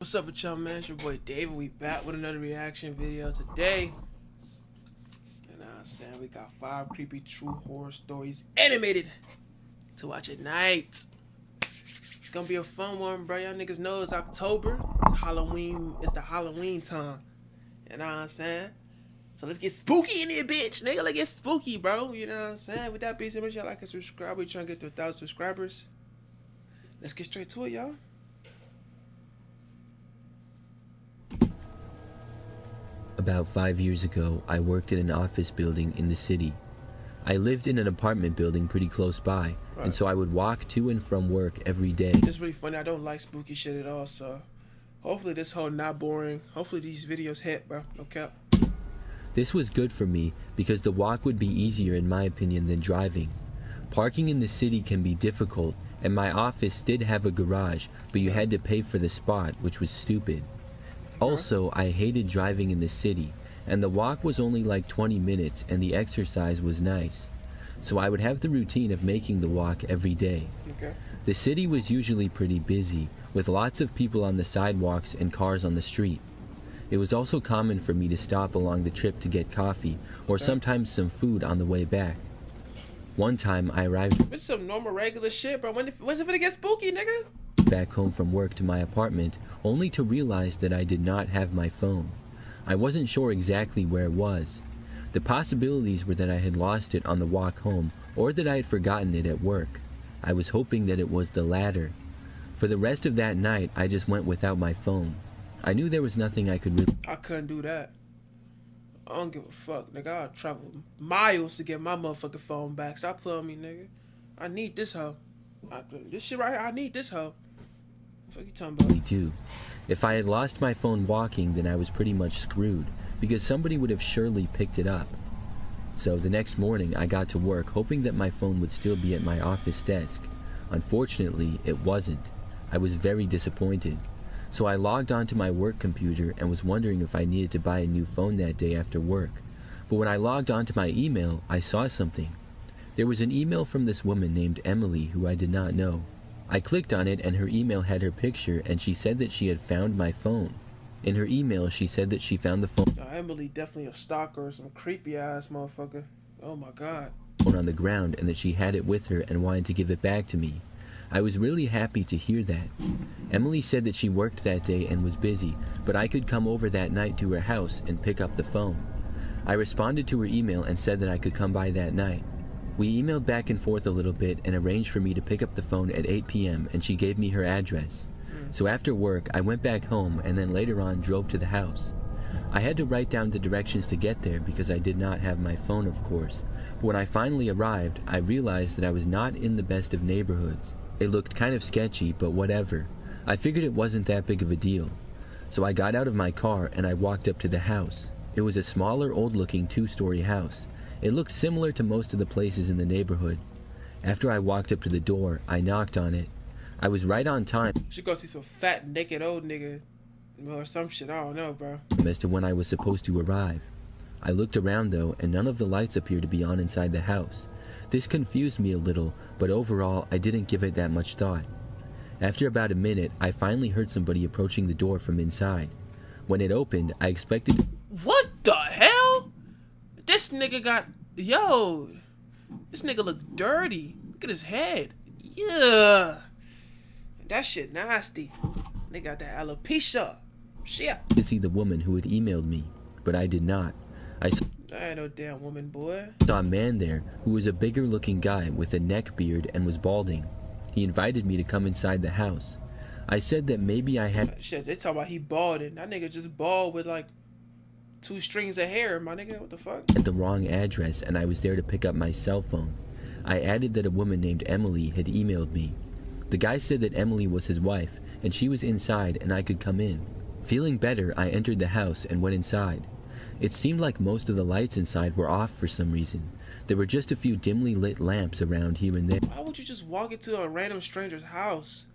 What's up with y'all, man? It's your boy David. We back with another reaction video today. And I'm saying we got 5 creepy true horror stories animated to watch at night. It's gonna be a fun one, bro. Y'all niggas know it's October. It's Halloween. It's the Halloween time. You know what I'm saying? So let's get spooky in there, bitch. Nigga, let's get spooky, bro. You know what I'm saying? With that being said, make sure y'all like and subscribe. We trying to get to 1,000 subscribers. Let's get straight to it, y'all. About 5 years ago, I worked in an office building in the city. I lived in an apartment building pretty close by, and so I would walk to and from work every day. It's really funny. I don't like spooky shit at all, so hopefully this whole not boring. Hopefully these videos hit, bro. No cap. This was good for me because the walk would be easier in my opinion than driving. Parking in the city can be difficult, and my office did have a garage, but you had to pay for the spot, which was stupid. Also, I hated driving in the city, and the walk was only like 20 minutes and the exercise was nice. So I would have the routine of making the walk every day. Okay. The city was usually pretty busy, with lots of people on the sidewalks and cars on the street. It was also common for me to stop along the trip to get coffee, or sometimes some food on the way back. One time I arrived It's some normal regular shit, bro. When's it gonna get spooky, nigga? back home from work to my apartment, only to realize that I did not have my phone. I wasn't sure exactly where it was. The possibilities were that I had lost it on the walk home, or that I had forgotten it at work. I was hoping that it was the latter. For the rest of that night, I just went without my phone. I knew there was nothing I could really I couldn't do that. I don't give a fuck, nigga. I'll travel miles to get my motherfucking phone back. Stop playing me, nigga. I need this hoe. This shit right here, I need this hoe. Fuck you talking about? do. If I had lost my phone walking, then I was pretty much screwed, because somebody would have surely picked it up. So the next morning, I got to work hoping that my phone would still be at my office desk. Unfortunately, it wasn't. I was very disappointed. So I logged onto my work computer and was wondering if I needed to buy a new phone that day after work. But when I logged onto my email, I saw something. There was an email from this woman named Emily who I did not know. I clicked on it and her email had her picture, and she said that she had found my phone. In her email, she said that she found the phone Emily definitely a stalker or some creepy ass motherfucker. Oh my god. on the ground and that she had it with her and wanted to give it back to me. I was really happy to hear that. Emily said that she worked that day and was busy, but I could come over that night to her house and pick up the phone. I responded to her email and said that I could come by that night. We emailed back and forth a little bit and arranged for me to pick up the phone at 8 p.m. and she gave me her address. So after work, I went back home and then later on drove to the house. I had to write down the directions to get there because I did not have my phone, of course. But when I finally arrived, I realized that I was not in the best of neighborhoods. It looked kind of sketchy, but whatever. I figured it wasn't that big of a deal. So I got out of my car and I walked up to the house. It was a smaller, old-looking 2-story house. It looked similar to most of the places in the neighborhood. After I walked up to the door, I knocked on it. I was right on time She go see some fat, naked old nigga. Or some shit, I don't know, bro. as to when I was supposed to arrive. I looked around though, and none of the lights appeared to be on inside the house. This confused me a little, but overall, I didn't give it that much thought. After about a minute, I finally heard somebody approaching the door from inside. When it opened, I expected What the hell? This nigga got... Yo. This nigga look dirty. Look at his head. Yeah. That shit nasty. They got that alopecia. Shit. to see the woman who had emailed me, but I did not. I That ain't no damn woman, boy. saw a man there who was a bigger looking guy with a neck beard and was balding. He invited me to come inside the house. I said that maybe I had Shit, they talk about he balding. That nigga just bald with like 2 strings of hair, my nigga. What the fuck? the wrong address and I was there to pick up my cell phone. I added that a woman named Emily had emailed me. The guy said that Emily was his wife and she was inside and I could come in. Feeling better, I entered the house and went inside. It seemed like most of the lights inside were off for some reason. There were just a few dimly lit lamps around here and there. Why would you just walk into a random stranger's house?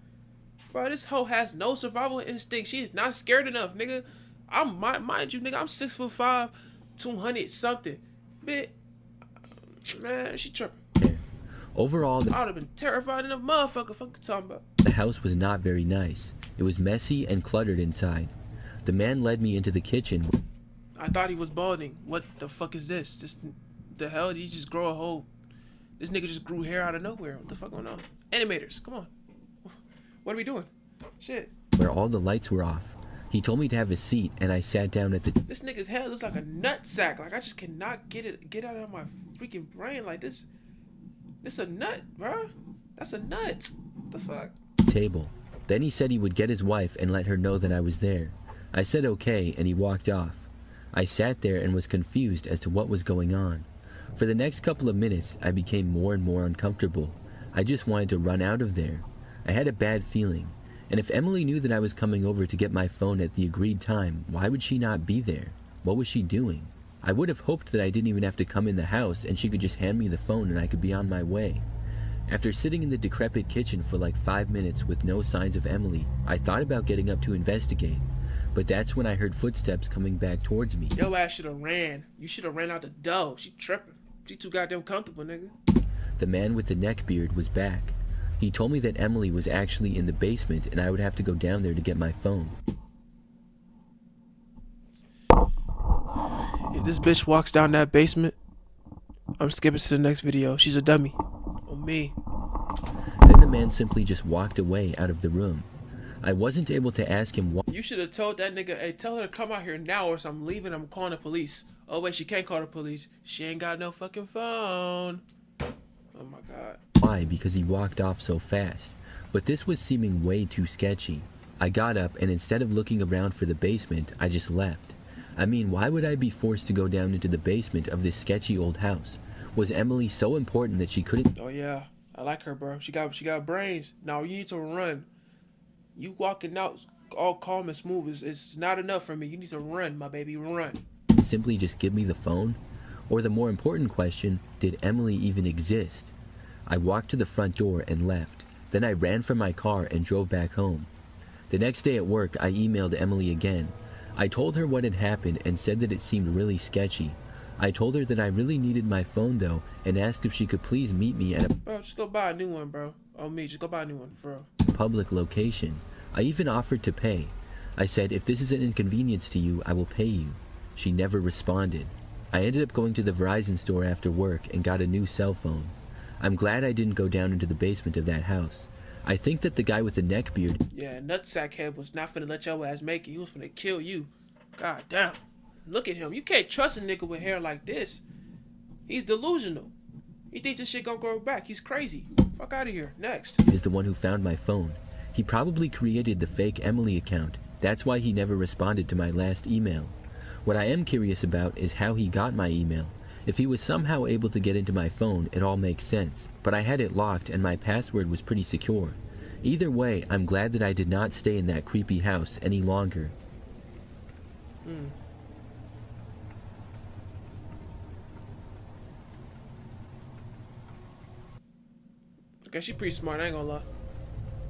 Bro, this hoe has no survival instinct. She is not scared enough, nigga. Mind you, nigga, I'm 6'5", 200 something. Bitch, man, she tripping. Overall, I would have been terrified in a motherfucker. Fuck you talking about? the house was not very nice. It was messy and cluttered inside. The man led me into the kitchen. I thought he was balding. What the fuck is this? The hell? Did he just grow a whole... This nigga just grew hair out of nowhere. What the fuck going on? Animators, come on. What are we doing? Shit. Where all the lights were off. He told me to have a seat, and I sat down at the... This nigga's head looks like a nut sack. Like, I just cannot get out of my freaking brain. Like, this a nut, bro. That's a nut. What the fuck? Table. Then he said he would get his wife and let her know that I was there. I said okay, and he walked off. I sat there and was confused as to what was going on. For the next couple of minutes, I became more and more uncomfortable. I just wanted to run out of there. I had a bad feeling. And if Emily knew that I was coming over to get my phone at the agreed time, why would she not be there? What was she doing? I would have hoped that I didn't even have to come in the house and she could just hand me the phone and I could be on my way. After sitting in the decrepit kitchen for like 5 minutes with no signs of Emily, I thought about getting up to investigate. But that's when I heard footsteps coming back towards me. Yo ass should have ran. You should have ran out the door. She tripping. She too goddamn comfortable, nigga. The man with the neck beard was back. He told me that Emily was actually in the basement and I would have to go down there to get my phone. If this bitch walks down that basement, I'm skipping to the next video. She's a dummy. On me. Then the man simply just walked away out of the room. I wasn't able to ask him why. You should have told that nigga, hey, tell her to come out here now or I'm leaving. I'm calling the police. Oh, wait, she can't call the police. She ain't got no fucking phone. Oh, my God. Why? Because he walked off so fast. But this was seeming way too sketchy. I got up and instead of looking around for the basement, I just left. I mean, why would I be forced to go down into the basement of this sketchy old house? Was Emily so important that she couldn't... Oh, yeah. I like her, bro. She got brains. Now, you need to run. You walking out all calm and smooth is not enough for me. You need to run, my baby. Run. Simply just give me the phone? Or the more important question, did Emily even exist? I walked to the front door and left. Then I ran from my car and drove back home. The next day at work, I emailed Emily again. I told her what had happened and said that it seemed really sketchy. I told her that I really needed my phone though and asked if she could please meet me at a... Bro, just go buy a new one, bro. Oh, me, just go buy a new one, for real. ...public location. I even offered to pay. I said, if this is an inconvenience to you, I will pay you. She never responded. I ended up going to the Verizon store after work and got a new cell phone. I'm glad I didn't go down into the basement of that house. I think that the guy with the neck beard... Yeah, nutsack head was not finna let your ass make it. He was finna kill you. God damn. Look at him. You can't trust a nigga with hair like this. He's delusional. He thinks this shit gonna grow back. He's crazy. Fuck out of here. Next. ...is the one who found my phone. He probably created the fake Emily account. That's why he never responded to my last email. What I am curious about is how he got my email. If he was somehow able to get into my phone, it all makes sense. But I had it locked and my password was pretty secure. Either way, I'm glad that I did not stay in that creepy house any longer. Okay, she pretty smart, I ain't gonna lie.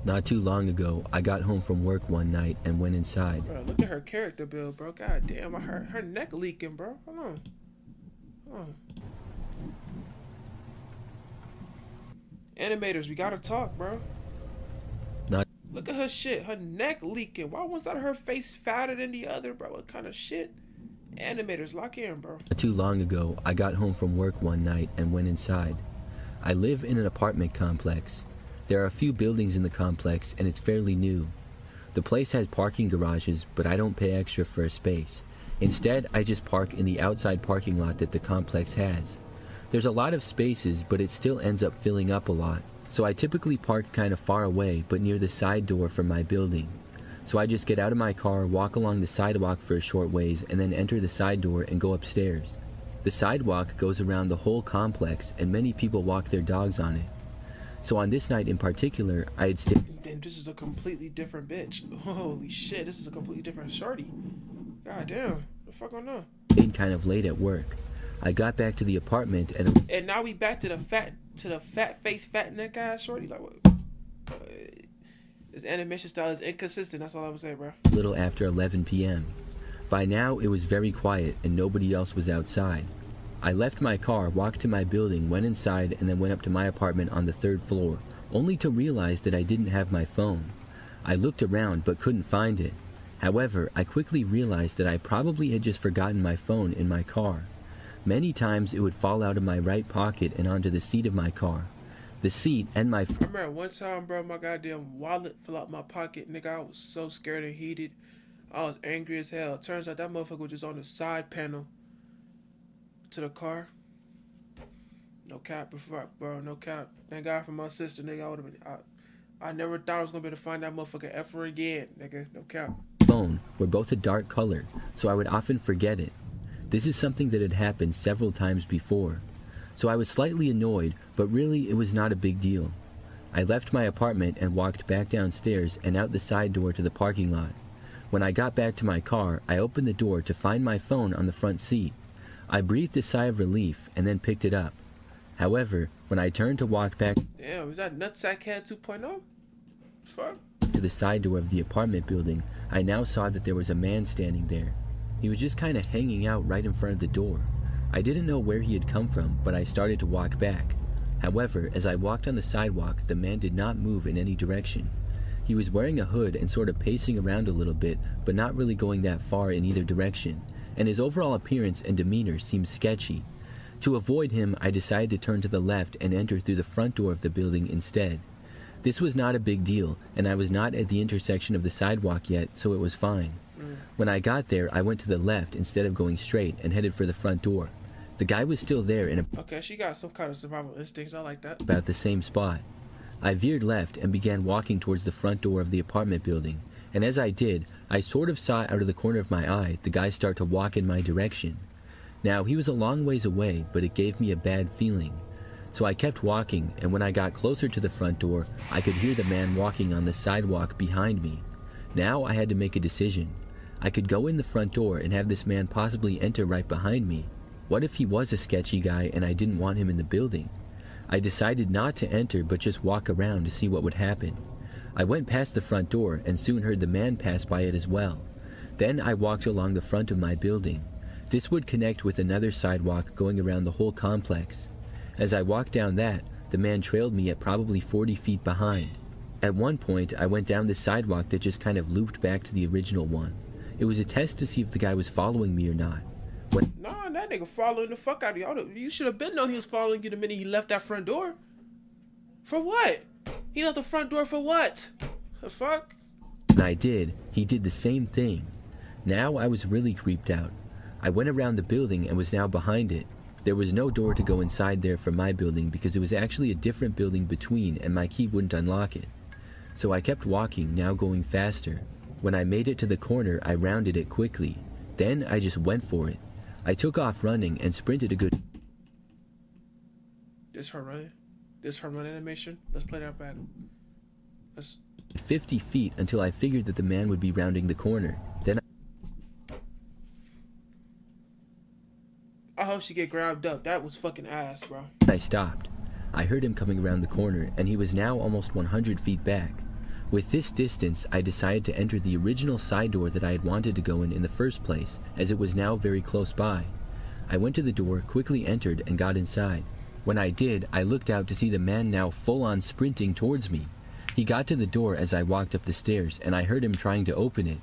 Not too long ago, I got home from work one night and went inside. Bro, look at her character build, bro. God damn, her neck leaking, bro. Hold on. Animators, we gotta talk, bro. Look at her shit. Her neck leaking. Why one side of her face fatter than the other, bro? What kind of shit? Animators, lock in, bro. Not too long ago, I got home from work one night and went inside. I live in an apartment complex. There are a few buildings in the complex and it's fairly new. The place has parking garages, but I don't pay extra for a space. Instead, I just park in the outside parking lot that the complex has. There's a lot of spaces, but it still ends up filling up a lot. So I typically park kind of far away, but near the side door from my building. So I just get out of my car, walk along the sidewalk for a short ways, and then enter the side door and go upstairs. The sidewalk goes around the whole complex, and many people walk their dogs on it. So on this night in particular, I had stayed... Damn, this is a completely different bitch. Holy shit, this is a completely different shorty. God damn, what the fuck going on? ...stayed kind of late at work. I got back to the apartment and... And now we back to the fat face, fat neck ass shorty. Like, what? This animation style is inconsistent. That's all I'm gonna say, bro. A little after 11 p.m. By now, it was very quiet and nobody else was outside. I left my car, walked to my building, went inside, and then went up to my apartment on the 3rd floor, only to realize that I didn't have my phone. I looked around but couldn't find it. However, I quickly realized that I probably had just forgotten my phone in my car. Many times it would fall out of my right pocket and onto the seat of my car. The seat and my I remember one time, bro, my goddamn wallet fell out my pocket, nigga. I was so scared and heated. I was angry as hell. Turns out that motherfucker was just on the side panel to the car. No cap, bro, no cap. Thank God for my sister, nigga. I would have been. I never thought I was gonna be able to find that motherfucker ever again, nigga. No cap. phone were both a dark color, so I would often forget it. This is something that had happened several times before. So I was slightly annoyed, but really it was not a big deal. I left my apartment and walked back downstairs and out the side door to the parking lot. When I got back to my car, I opened the door to find my phone on the front seat. I breathed a sigh of relief and then picked it up. However, when I turned to walk back Damn, is that Nutsack Head 2.0? Fuck. to the side door of the apartment building, I now saw that there was a man standing there. He was just kind of hanging out right in front of the door. I didn't know where he had come from, but I started to walk back. However, as I walked on the sidewalk, the man did not move in any direction. He was wearing a hood and sort of pacing around a little bit, but not really going that far in either direction, and his overall appearance and demeanor seemed sketchy. To avoid him, I decided to turn to the left and enter through the front door of the building instead. This was not a big deal, and I was not at the intersection of the sidewalk yet, so it was fine. When I got there, I went to the left instead of going straight and headed for the front door. The guy was still there in Okay, she got some kind of survival instincts. I like that. about the same spot. I veered left and began walking towards the front door of the apartment building, and as I did, I sort of saw out of the corner of my eye the guy start to walk in my direction. Now, he was a long ways away, but it gave me a bad feeling. So I kept walking, and when I got closer to the front door, I could hear the man walking on the sidewalk behind me. Now I had to make a decision. I could go in the front door and have this man possibly enter right behind me. What if he was a sketchy guy and I didn't want him in the building? I decided not to enter but just walk around to see what would happen. I went past the front door and soon heard the man pass by it as well. Then I walked along the front of my building. This would connect with another sidewalk going around the whole complex. As I walked down that, the man trailed me at probably 40 feet behind. At one point, I went down the sidewalk that just kind of looped back to the original one. It was a test to see if the guy was following me or not. Nah, that nigga following the fuck out of you. You should have been known he was following you the minute he left that front door. For what? He left the front door for what? The fuck? When I did, he did the same thing. Now I was really creeped out. I went around the building and was now behind it. There was no door to go inside there from my building because it was actually a different building between and my key wouldn't unlock it. So I kept walking, now going faster. When I made it to the corner, I rounded it quickly. Then I just went for it. I took off running and sprinted a good This her running? This her running animation? Let's play that back. Let's 50 feet until I figured that the man would be rounding the corner. Then I hope she get grabbed up. That was fucking ass, bro. I stopped. I heard him coming around the corner, and he was now almost 100 feet back. With this distance, I decided to enter the original side door that I had wanted to go in the first place, as it was now very close by. I went to the door, quickly entered, and got inside. When I did, I looked out to see the man now full-on sprinting towards me. He got to the door as I walked up the stairs, and I heard him trying to open it.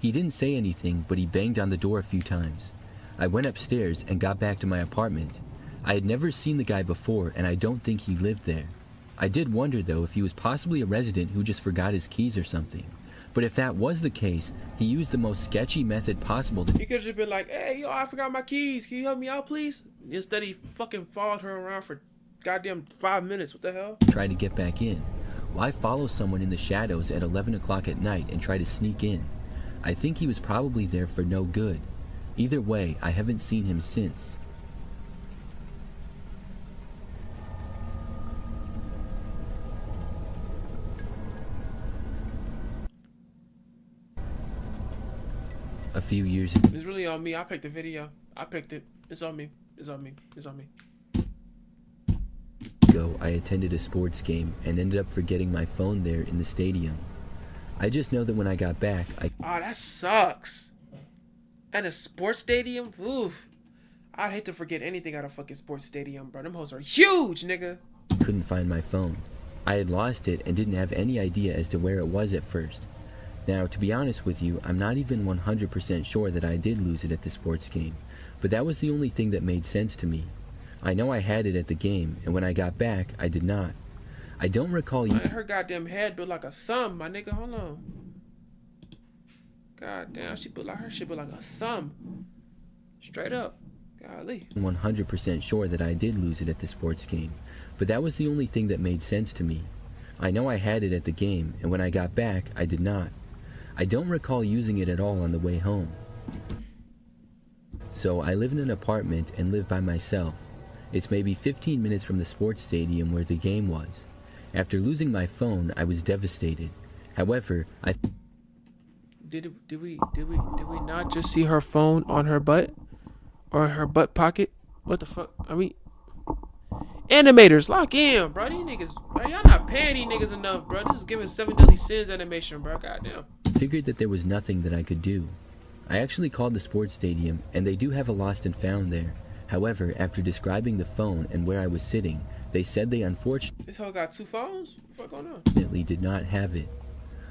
He didn't say anything, but he banged on the door a few times. I went upstairs and got back to my apartment. I had never seen the guy before, and I don't think he lived there. I did wonder, though, if he was possibly a resident who just forgot his keys or something. But if that was the case, he used the most sketchy method possible to He could have just been like, hey, yo, I forgot my keys. Can you help me out, please? Instead, he fucking followed her around for goddamn 5 minutes. What the hell? try to get back in. Why follow someone in the shadows at 11 o'clock at night and try to sneak in? I think he was probably there for no good. Either way, I haven't seen him since. A few years It's really on me. I picked the video. I picked it. It's on me. It's on me. It's on me. ago, I attended a sports game and ended up forgetting my phone there in the stadium. I just know that when I got back, I Oh, that sucks. At a sports stadium? Oof. I'd hate to forget anything at a fucking sports stadium, bro. Them hoes are huge, nigga. couldn't find my phone. I had lost it and didn't have any idea as to where it was at first. Now, to be honest with you, I'm not even 100% sure that I did lose it at the sports game, but that was the only thing that made sense to me. I know I had it at the game, and when I got back, I did not. I don't recall you. Her goddamn head built like a thumb, my nigga. Hold on. God damn, she built like her shit built like a thumb. Straight up. Golly. 100% sure that I did lose it at the sports game, but that was the only thing that made sense to me. I know I had it at the game, and when I got back, I did not. I don't recall using it at all on the way home. So I live in an apartment and live by myself. It's maybe 15 minutes from the sports stadium where the game was. After losing my phone, I was devastated. However, Did we not just see her phone on her butt? Or her butt pocket? What the fuck? I mean, animators, lock in, bro. These niggas, bro, y'all not paying these niggas enough, bro. This is giving 7 Deadly Sins animation, bro. Goddamn. figured that there was nothing that I could do. I actually called the sports stadium, and they do have a lost and found there. However, after describing the phone and where I was sitting, they said they unfortunately This hoe got 2 phones? What the fuck going on? did not have it.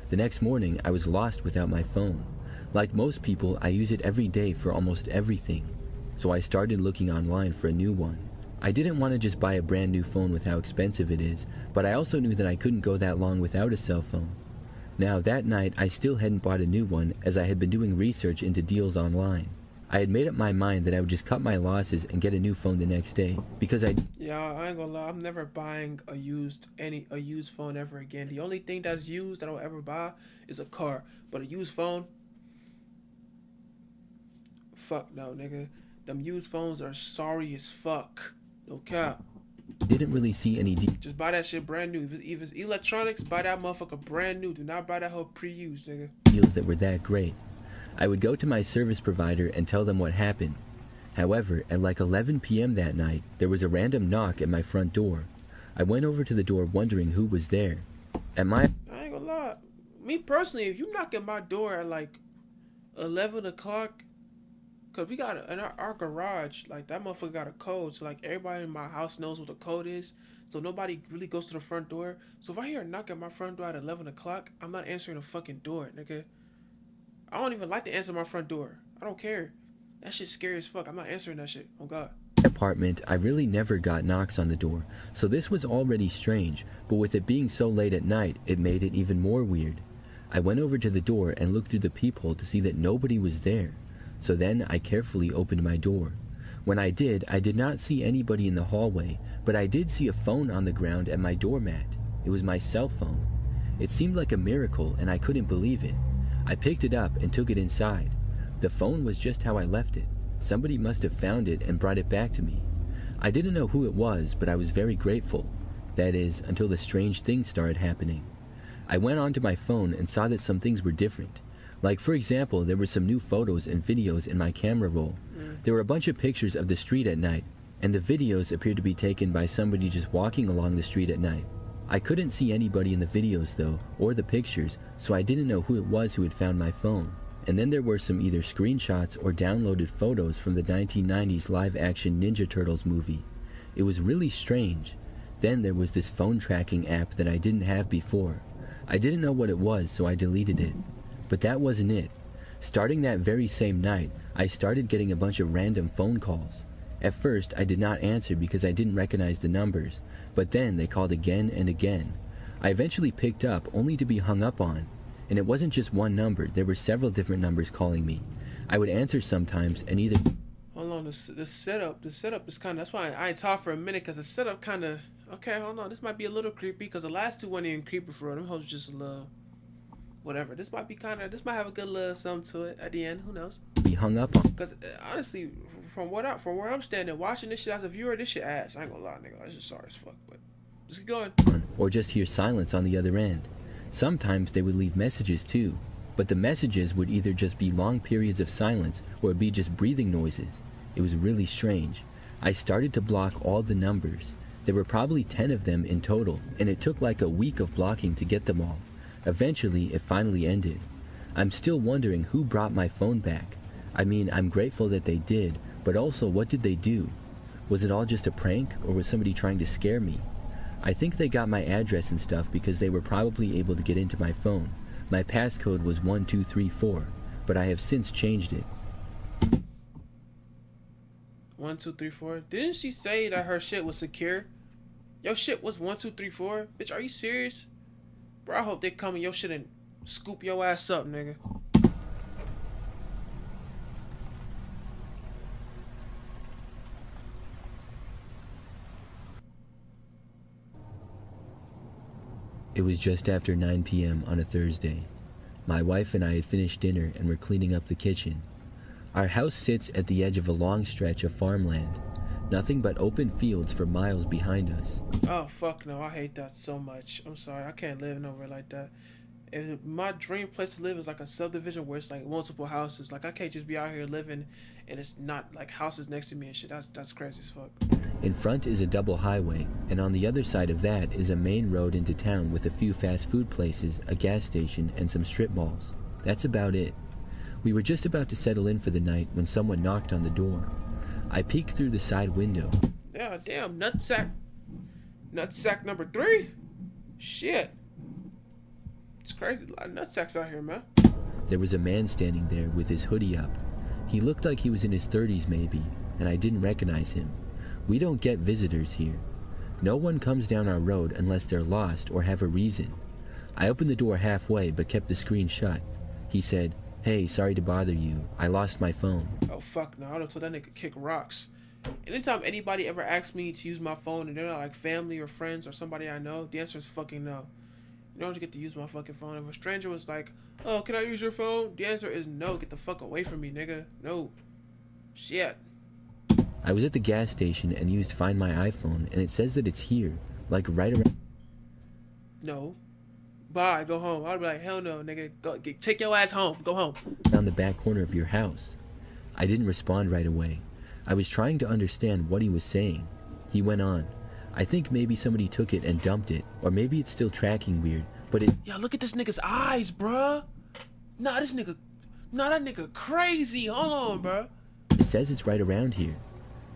The next morning, I was lost without my phone. Like most people, I use it every day for almost everything. So I started looking online for a new one. I didn't want to just buy a brand new phone with how expensive it is, but I also knew that I couldn't go that long without a cell phone. Now, that night, I still hadn't bought a new one as I had been doing research into deals online. I had made up my mind that I would just cut my losses and get a new phone the next day, because Yeah, I ain't gonna lie, I'm never buying a used phone ever again. The only thing that's used that I'll ever buy is a car. But a used phone, fuck no, nigga. Them used phones are sorry as fuck. No cap. didn't really see any Just buy that shit brand new. If it's electronics, buy that motherfucker brand new. Do not buy that whole pre-used, nigga. deals that were that great. I would go to my service provider and tell them what happened. However, at like 11 p.m. that night, there was a random knock at my front door. I went over to the door wondering who was there. I ain't gonna lie. Me personally, if you knock at my door at like 11 o'clock, cause we got in our garage, like that motherfucker got a code, so like everybody in my house knows what the code is, so nobody really goes to the front door. So if I hear a knock at my front door at 11 o'clock, I'm not answering the fucking door, nigga. I don't even like to answer my front door. I don't care. That shit's scary as fuck. I'm not answering that shit. Oh God. apartment, I really never got knocks on the door, so this was already strange, but with it being so late at night, it made it even more weird. I went over to the door and looked through the peephole to see that nobody was there. So then I carefully opened my door. When I did not see anybody in the hallway, but I did see a phone on the ground at my doormat. It was my cell phone. It seemed like a miracle, and I couldn't believe it. I picked it up and took it inside. The phone was just how I left it. Somebody must have found it and brought it back to me. I didn't know who it was, but I was very grateful. That is, until the strange things started happening. I went onto my phone and saw that some things were different. Like, for example, there were some new photos and videos in my camera roll. There were a bunch of pictures of the street at night, and the videos appeared to be taken by somebody just walking along the street at night. I couldn't see anybody in the videos though, or the pictures, so I didn't know who it was who had found my phone. And then there were some either screenshots or downloaded photos from the 1990s live-action Ninja Turtles movie. It was really strange. Then there was this phone tracking app that I didn't have before. I didn't know what it was, so I deleted it. But that wasn't it. Starting that very same night, I started getting a bunch of random phone calls. At first, I did not answer because I didn't recognize the numbers, but then they called again and again. I eventually picked up only to be hung up on. And it wasn't just one number, there were several different numbers calling me. I would answer sometimes and either... Hold on, the setup is kind of, that's why I ain't talk for a minute, because the setup kind of, okay, hold on, this might be a little creepy, because the last two weren't even creepy for real, them hoes just a little, whatever, this might have a good little something to it at the end, who knows? Be hung up on. Because honestly, from where I'm standing, watching this shit as a viewer, this shit ass, I ain't gonna lie, nigga, that's just sorry as fuck, but just keep going. Or just hear silence on the other end. Sometimes they would leave messages too, but the messages would either just be long periods of silence or be just breathing noises. It was really strange. I started to block all the numbers. There were probably 10 of them in total, and it took like a week of blocking to get them all. Eventually, it finally ended. I'm still wondering who brought my phone back. I mean, I'm grateful that they did, but also what did they do? Was it all just a prank, or was somebody trying to scare me? I think they got my address and stuff because they were probably able to get into my phone. My passcode was 1234, but I have since changed it. 1234. Didn't she say that her shit was secure? Your shit was 1234? Bitch, are you serious? Bro, I hope they come in your shit and scoop your ass up, nigga. It was just after 9 p.m. on a Thursday. My wife and I had finished dinner and were cleaning up the kitchen. Our house sits at the edge of a long stretch of farmland. Nothing but open fields for miles behind us. Oh, fuck no. I hate that so much. I'm sorry. I can't live nowhere like that. If my dream place to live is like a subdivision where it's like multiple houses. Like, I can't just be out here living and it's not like houses next to me and shit. That's crazy as fuck. In front is a double highway, and on the other side of that is a main road into town with a few fast food places, a gas station, and some strip malls. That's about it. We were just about to settle in for the night when someone knocked on the door. I peeked through the side window. Yeah, damn, nutsack. Nutsack number 3? Shit. It's crazy. A lot of nutsacks out here, man. There was a man standing there with his hoodie up. He looked like he was in his 30s maybe, and I didn't recognize him. We don't get visitors here. No one comes down our road unless they're lost or have a reason. I opened the door halfway but kept the screen shut. He said, "Hey, sorry to bother you. I lost my phone." Oh, fuck no. I done told that nigga kick rocks. Anytime anybody ever asks me to use my phone and they're not like family or friends or somebody I know, the answer is fucking no. You don't get to use my fucking phone. If a stranger was like, "Oh, can I use your phone?" The answer is no. Get the fuck away from me, nigga. No. Shit. I was at the gas station and used Find My iPhone, and it says that it's here, like right around. No. Bye. Go home. I'd be like, hell no, nigga. Go, take your ass home. Go home. Down the back corner of your house. I didn't respond right away. I was trying to understand what he was saying. He went on. I think maybe somebody took it and dumped it, or maybe it's still tracking weird, but it. Yo, look at this nigga's eyes, bruh. Nah, that nigga crazy. Hold on, bruh. It says it's right around here.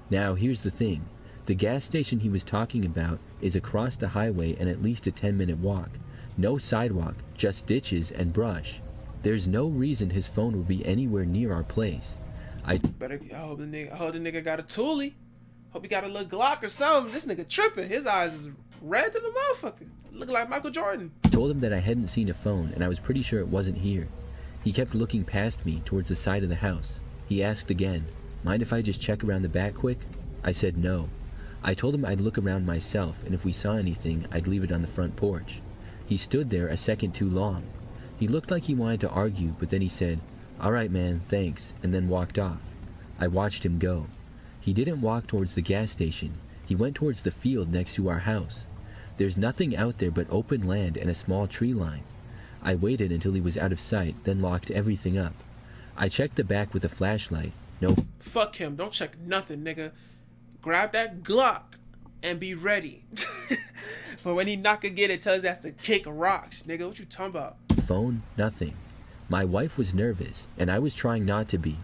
Now, here's the thing. The gas station he was talking about is across the highway and at least a 10-minute walk. No sidewalk, just ditches and brush. There's no reason his phone would be anywhere near our place. I hope the nigga got a toolie. Hope he got a little Glock or something. This nigga tripping. His eyes is red to the motherfucker. Looking like Michael Jordan. told him that I hadn't seen a phone and I was pretty sure it wasn't here. He kept looking past me towards the side of the house. He asked again, "Mind if I just check around the back quick?" I said no. I told him I'd look around myself, and if we saw anything, I'd leave it on the front porch. He stood there a second too long. He looked like he wanted to argue, but then he said, "All right, man, thanks," and then walked off. I watched him go. He didn't walk towards the gas station. He went towards the field next to our house. There's nothing out there but open land and a small tree line. I waited until he was out of sight, then locked everything up. I checked the back with a flashlight. No. Fuck him. Don't check nothing, nigga. Grab that Glock and be ready. But when he not gonna get it, tell his ass to kick rocks, nigga. What you talking about? Phone, nothing. My wife was nervous, and I was trying not to be.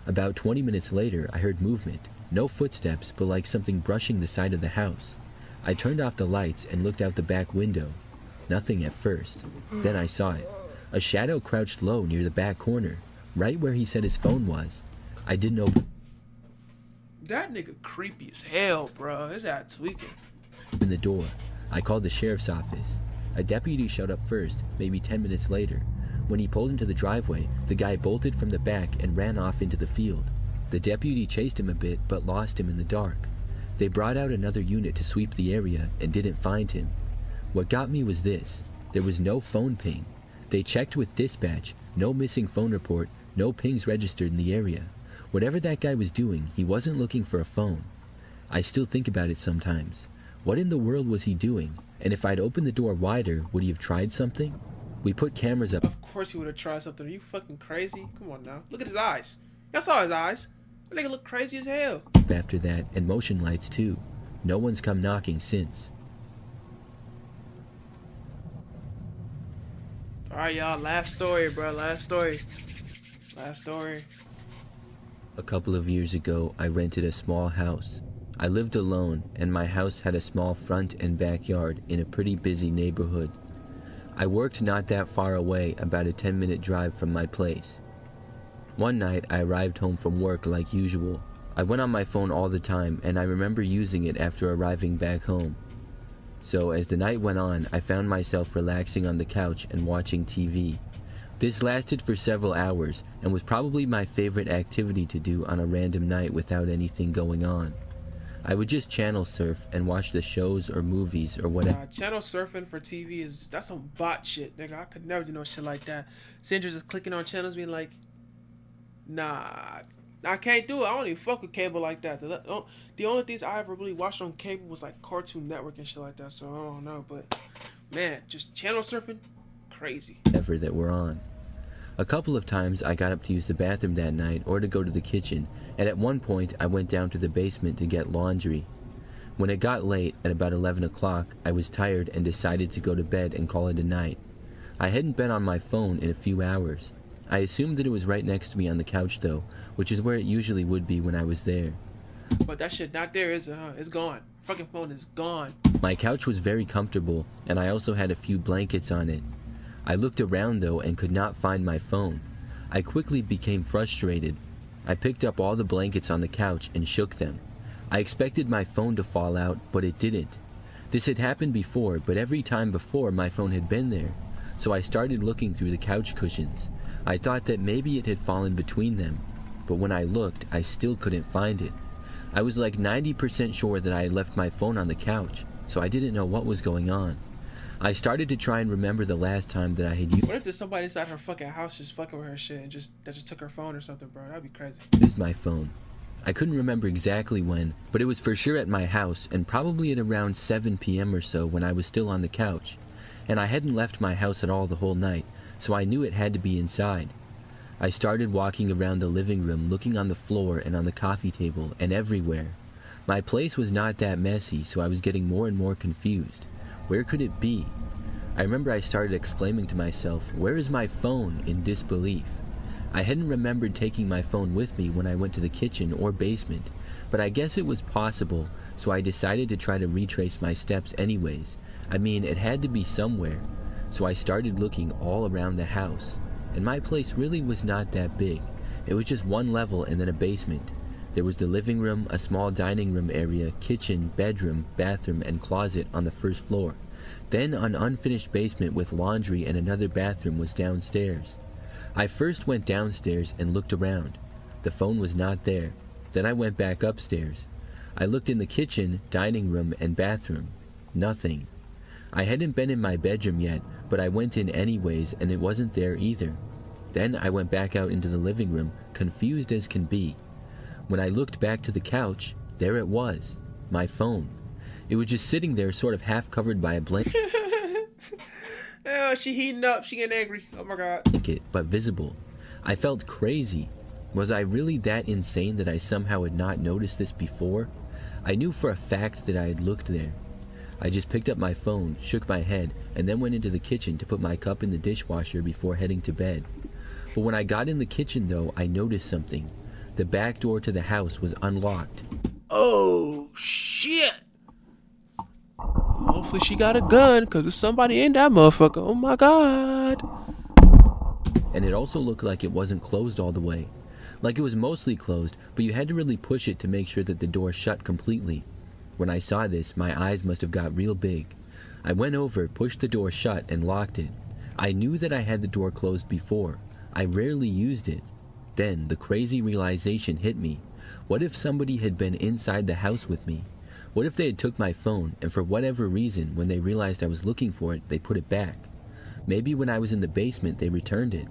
About 20 minutes later, I heard movement. No footsteps, but like something brushing the side of the house. I turned off the lights and looked out the back window. Nothing at first. Then I saw it. A shadow crouched low near the back corner, right where he said his phone was. I didn't open That nigga creepy as hell, bro. His ass tweaking. the door. I called the sheriff's office. A deputy showed up first, maybe 10 minutes later. When he pulled into the driveway, the guy bolted from the back and ran off into the field. The deputy chased him a bit, but lost him in the dark. They brought out another unit to sweep the area and didn't find him. What got me was this. There was no phone ping. They checked with dispatch, no missing phone report, no pings registered in the area. Whatever that guy was doing, he wasn't looking for a phone. I still think about it sometimes. What in the world was he doing? And if I'd opened the door wider, would he have tried something? We put cameras up. Of course he would have tried something. Are you fucking crazy? Come on now. Look at his eyes. Y'all saw his eyes. That nigga look crazy as hell. After that, and motion lights too. No one's come knocking since. Alright, y'all. Last story, bro. Last story. Last story. A couple of years ago, I rented a small house. I lived alone, and my house had a small front and backyard in a pretty busy neighborhood. I worked not that far away, about a 10-minute drive from my place. One night, I arrived home from work like usual. I went on my phone all the time, and I remember using it after arriving back home. So as the night went on, I found myself relaxing on the couch and watching TV. This lasted for several hours and was probably my favorite activity to do on a random night without anything going on. I would just channel surf and watch the shows or movies or whatever. Channel surfing for TV that's some bot shit, nigga. I could never do no shit like that. Sandra just clicking on channels being like, nah, I can't do it. I don't even fuck with cable like that. The only things I ever really watched on cable was like Cartoon Network and shit like that. So I don't know, but man, just channel surfing, crazy. Whatever that we're on. A couple of times I got up to use the bathroom that night or to go to the kitchen, and at one point I went down to the basement to get laundry. When it got late, at about 11 o'clock, I was tired and decided to go to bed and call it a night. I hadn't been on my phone in a few hours. I assumed that it was right next to me on the couch though, which is where it usually would be when I was there. But that shit not there, is it, huh? It's gone. Fucking phone is gone. My couch was very comfortable, and I also had a few blankets on it. I looked around though and could not find my phone. I quickly became frustrated. I picked up all the blankets on the couch and shook them. I expected my phone to fall out, but it didn't. This had happened before, but every time before my phone had been there. So I started looking through the couch cushions. I thought that maybe it had fallen between them, but when I looked, I still couldn't find it. I was like 90% sure that I had left my phone on the couch, so I didn't know what was going on. I started to try and remember the last time that I had What if there's somebody inside her fucking house just fucking with her shit and that just took her phone or something, bro? That'd be crazy. used my phone. I couldn't remember exactly when, but it was for sure at my house and probably at around 7 p.m. or so when I was still on the couch. And I hadn't left my house at all the whole night, so I knew it had to be inside. I started walking around the living room, looking on the floor and on the coffee table and everywhere. My place was not that messy, so I was getting more and more confused. Where could it be? I remember I started exclaiming to myself, "Where is my phone?" in disbelief. I hadn't remembered taking my phone with me when I went to the kitchen or basement, but I guess it was possible, so I decided to try to retrace my steps anyways. I mean, it had to be somewhere, so I started looking all around the house. And my place really was not that big. It was just one level and then a basement. There was the living room, a small dining room area, kitchen, bedroom, bathroom, and closet on the first floor. Then an unfinished basement with laundry and another bathroom was downstairs. I first went downstairs and looked around. The phone was not there. Then I went back upstairs. I looked in the kitchen, dining room, and bathroom. Nothing. I hadn't been in my bedroom yet, but I went in anyways and it wasn't there either. Then I went back out into the living room, confused as can be. When I looked back to the couch, there it was, my phone. It was just sitting there sort of half covered by a blanket. Oh, she heating up, she getting angry. Oh my god. But visible. I felt crazy. Was I really that insane that I somehow had not noticed this before? I knew for a fact that I had looked there. I just picked up my phone, shook my head, and then went into the kitchen to put my cup in the dishwasher before heading to bed. But when I got in the kitchen though, I noticed something. The back door to the house was unlocked. Oh, shit. Hopefully she got a gun, because there's somebody in that motherfucker. Oh my god. And it also looked like it wasn't closed all the way. Like it was mostly closed, but you had to really push it to make sure that the door shut completely. When I saw this, my eyes must have got real big. I went over, pushed the door shut, and locked it. I knew that I had the door closed before. I rarely used it. Then the crazy realization hit me. What if somebody had been inside the house with me? What if they had took my phone, and for whatever reason, when they realized I was looking for it, they put it back? Maybe when I was in the basement, they returned it.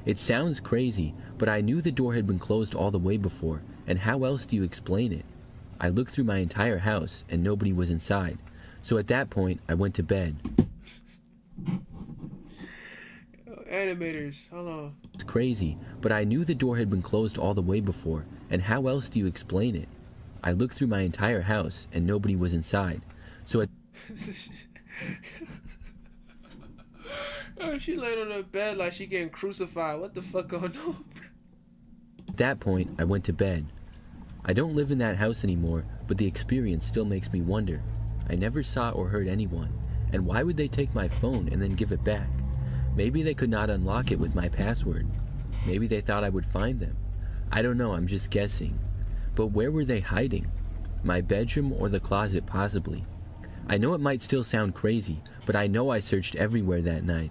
It sounds crazy, but I knew the door had been closed all the way before, and how else do you explain it? I looked through my entire house, and nobody was inside. So at that point, I went to bed. Animators, hold on. It's crazy, but I knew the door had been closed all the way before, and how else do you explain it? I looked through my entire house, and nobody was inside. So Oh, she laying on her bed like she getting crucified. What the fuck going on? At that point, I went to bed. I don't live in that house anymore, but the experience still makes me wonder. I never saw or heard anyone, and why would they take my phone and then give it back? Maybe they could not unlock it with my password. Maybe they thought I would find them. I don't know, I'm just guessing. But where were they hiding? My bedroom or the closet, possibly. I know it might still sound crazy, but I know I searched everywhere that night.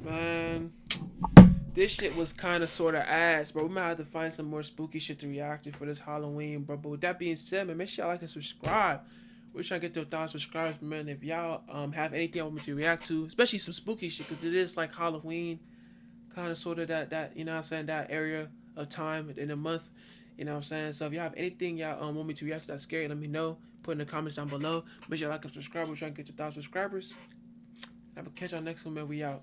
Man, this shit was kind of sort of ass, bro. We might have to find some more spooky shit to react to for this Halloween, bro. But with that being said, man, make sure y'all like and subscribe. We're trying to get to 1,000 subscribers, man. If y'all have anything I want me to react to, especially some spooky shit, because it is like Halloween, kind of sort of that you know what I'm saying, that area of time in a month, you know what I'm saying. So if y'all have anything y'all want me to react to that's scary, let me know. Put in the comments down below. Make sure y'all like and subscribe. We're trying to get to 1,000 subscribers. I'm gonna catch y'all next one, man. We out.